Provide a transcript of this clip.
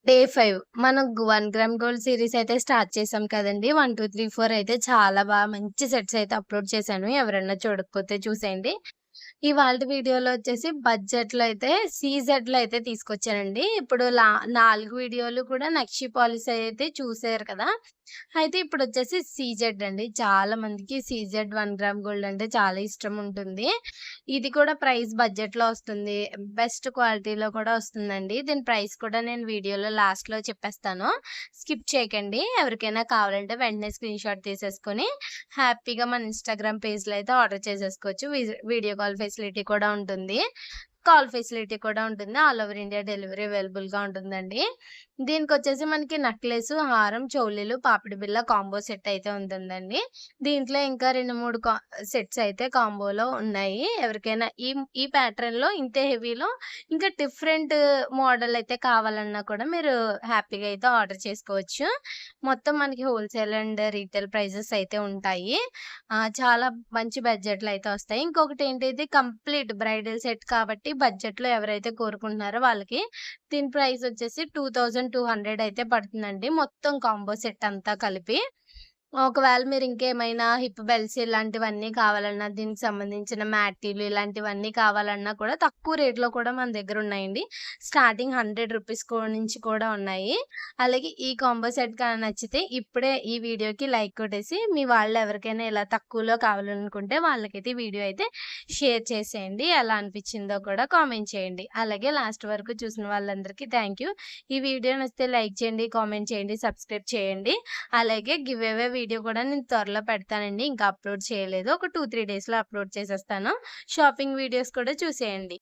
Day 5 మనం 1 gram gold series అయితే start చేసాం కదండీ. 1, 2, 3, 4 అయితే చాలా మంచి సెట్స్ అయితే అప్‌లోడ్ చేశాను. ఎవరైనా చూడకపోతే చూసేయండి. ఇవాల్టి వీడియోలో వచ్చేసి బడ్జెట్‌లో అయితే సీజెడ్‌లో అయితే తీసుకొచ్చానండి. ఇప్పుడు 4 వీడియోలు కూడా నక్షి పాలిష్ అయితే చూసారు కదా! అయితే ఇప్పుడొచ్చేసి సీజెడ్ అండి. చాలా మందికి సీజెడ్ 1 గ్రామ్ గోల్డ్ అంటే చాలా ఇష్టం ఉంటుంది. ఇది కూడా ప్రైస్ బడ్జెట్‌లో వస్తుంది. బెస్ట్ క్వాలిటీలో కూడా వస్తుందండి. దీని ప్రైస్ కూడా నేను వీడియోలో లాస్ట్‌లో చెప్పేస్తాను. స్కిప్ చేయకండి. ఎవరికైనా కావాలంటే వెంటనే స్క్రీన్‌షాట్ తీసేసుకొని హ్యాపీగా మన ఇన్‌స్టాగ్రామ్ పేజ్‌లో అయితే ఆర్డర్ చేసేసుకోవచ్చు. వీడియో కాల్ ఫెసిలిటీ కూడా ఉంటుంది. కాల్ ఫెసిలిటీ కూడా ఉంటుంది. ఆల్ ఓవర్ ఇండియా డెలివరీ అవైలబుల్‌గా ఉంటుందండి. దీనికొచ్చేసి మనకి నెక్లెసు, హారం, చౌలీలు, పాపిడి బిళ్ళ కాంబో సెట్ అయితే ఉంటుందండి. దీంట్లో ఇంకా 2, 3 సెట్స్ అయితే కాంబోలో ఉన్నాయి. ఎవరికైనా ఈ ప్యాటర్న్‌లో ఇంతే హెవీలో ఇంకా డిఫరెంట్ మోడల్ అయితే కావాలన్నా కూడా మీరు హ్యాపీగా అయితే ఆర్డర్ చేసుకోవచ్చు. మొత్తం మనకి హోల్‌సేల్ అండ్ రీటైల్ ప్రైజెస్ అయితే ఉంటాయి. చాలా మంచి బడ్జెట్‌లో అయితే వస్తాయి. ఇంకొకటేంటి ఇది కంప్లీట్ బ్రైడల్ సెట్ కాబట్టి బడ్జెట్‌లో ఎవరైతే కోరుకుంటున్నారో వాళ్ళకి దీని ప్రైస్ వచ్చేసి 2200 అయితే పడుతుందండి. మొత్తం కాంబో సెట్ అంతా కలిపి. ఒకవేళ మీరు ఇంకేమైనా హిప్ బెల్ట్స్ ఇలాంటివన్నీ కావాలన్నా, దీనికి సంబంధించిన మ్యాటీలు ఇలాంటివన్నీ కావాలన్నా కూడా తక్కువ రేట్‌లో కూడా మన దగ్గర ఉన్నాయండి. స్టార్టింగ్ రూ. 100 నుంచి కూడా ఉన్నాయి. అలాగే ఈ కాంబో సెట్ నచ్చితే ఇప్పుడే ఈ వీడియోకి లైక్ కొట్టేసి మీ వాళ్ళు ఎవరికైనా ఇలా తక్కువలో కావాలనుకుంటే వాళ్ళకైతే ఈ వీడియో అయితే షేర్ చేసేయండి. ఎలా అనిపించిందో కూడా కామెంట్ చేయండి. అలాగే లాస్ట్ వరకు చూసిన వాళ్ళందరికీ థ్యాంక్ యూ. ఈ వీడియో నచ్చితే లైక్ చేయండి, కామెంట్ చేయండి, సబ్స్క్రైబ్ చేయండి. అలాగే గివ్ అవే వీడియో కూడా నేను త్వరలో పెడతానండి. ఇంకా అప్‌లోడ్ చేయలేదు. ఒక 2, 3 డేస్‌లో అప్‌లోడ్ చేసేస్తాను. షాపింగ్ వీడియోస్ కూడా చూసేయండి.